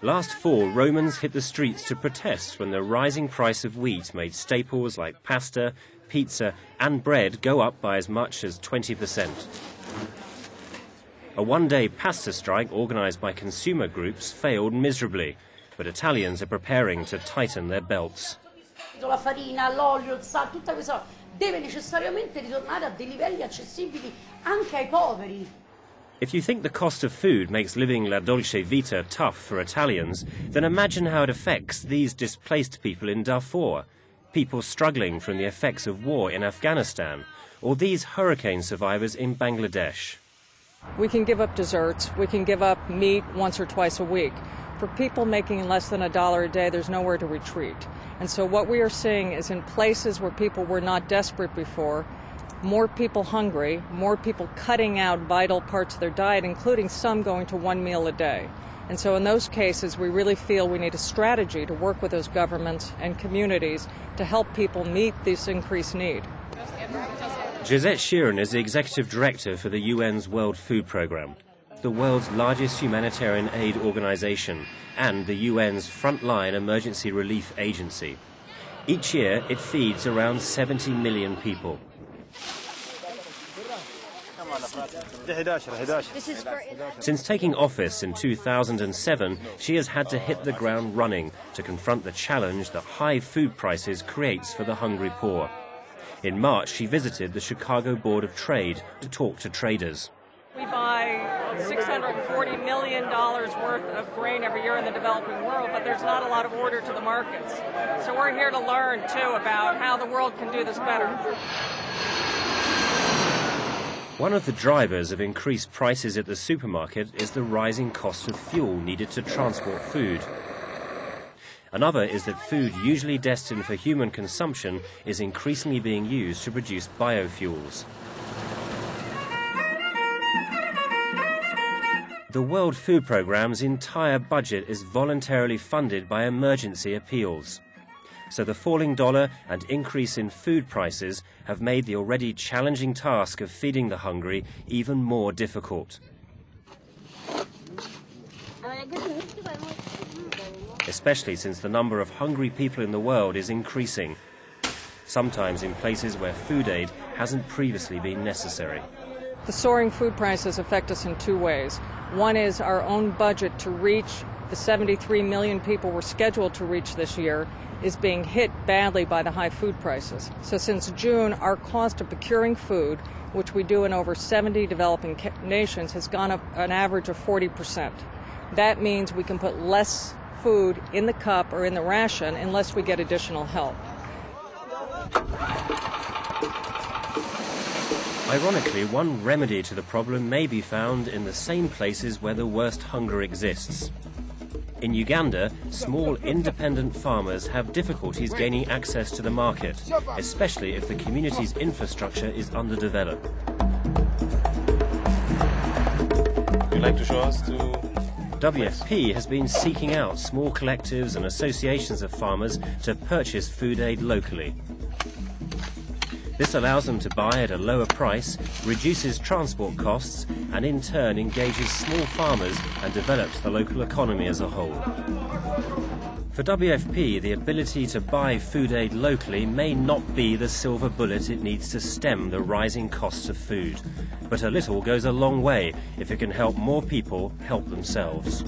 Last fall, Romans hit the streets to protest when the rising price of wheat made staples like pasta, pizza and bread go up by as much as 20%. A one-day pasta strike organised by consumer groups failed miserably, but Italians are preparing to tighten their belts. La farina, l'olio, il sale, tutta questa deve necessariamente ritornare a dei livelli accessibili anche ai poveri. If you think the cost of food makes living la dolce vita tough for Italians, then imagine how it affects these displaced people in Darfur, people struggling from the effects of war in Afghanistan, or these hurricane survivors in Bangladesh. We can give up desserts, we can give up meat once or twice a week. For people making less than $1 a day, there's nowhere to retreat. And so what we are seeing is in places where people were not desperate before, more people hungry, more people cutting out vital parts of their diet, including some going to one meal a day. And so in those cases, we really feel we need a strategy to work with those governments and communities to help people meet this increased need. Josette Sheeran is the executive director for the UN's World Food Programme, the world's largest humanitarian aid organisation and the UN's frontline emergency relief agency. Each year, it feeds around 70 million people. Since taking office in 2007, she has had to hit the ground running to confront the challenge that high food prices creates for the hungry poor. In March, she visited the Chicago Board of Trade to talk to traders. We buy $640 million worth of grain every year in the developing world, but there's not a lot of order to the markets. So we're here to learn, too, about how the world can do this better. One of the drivers of increased prices at the supermarket is the rising cost of fuel needed to transport food. Another is that food usually destined for human consumption is increasingly being used to produce biofuels. The World Food Programme's entire budget is voluntarily funded by emergency appeals. So the falling dollar and increase in food prices have made the already challenging task of feeding the hungry even more difficult. Especially since the number of hungry people in the world is increasing, sometimes in places where food aid hasn't previously been necessary. The soaring food prices affect us in two ways. One is our own budget to reach the 73 million people we're scheduled to reach this year is being hit badly by the high food prices. So since June, our cost of procuring food, which we do in over 70 developing nations, has gone up an average of 40%. That means we can put less food in the cup or in the ration unless we get additional help. Ironically, one remedy to the problem may be found in the same places where the worst hunger exists. In Uganda, small independent farmers have difficulties gaining access to the market, especially if the community's infrastructure is underdeveloped. Would you like to show us to... WFP has been seeking out small collectives and associations of farmers to purchase food aid locally. This allows them to buy at a lower price, reduces transport costs, and in turn engages small farmers and develops the local economy as a whole. For WFP, the ability to buy food aid locally may not be the silver bullet it needs to stem the rising costs of food. But a little goes a long way if it can help more people help themselves.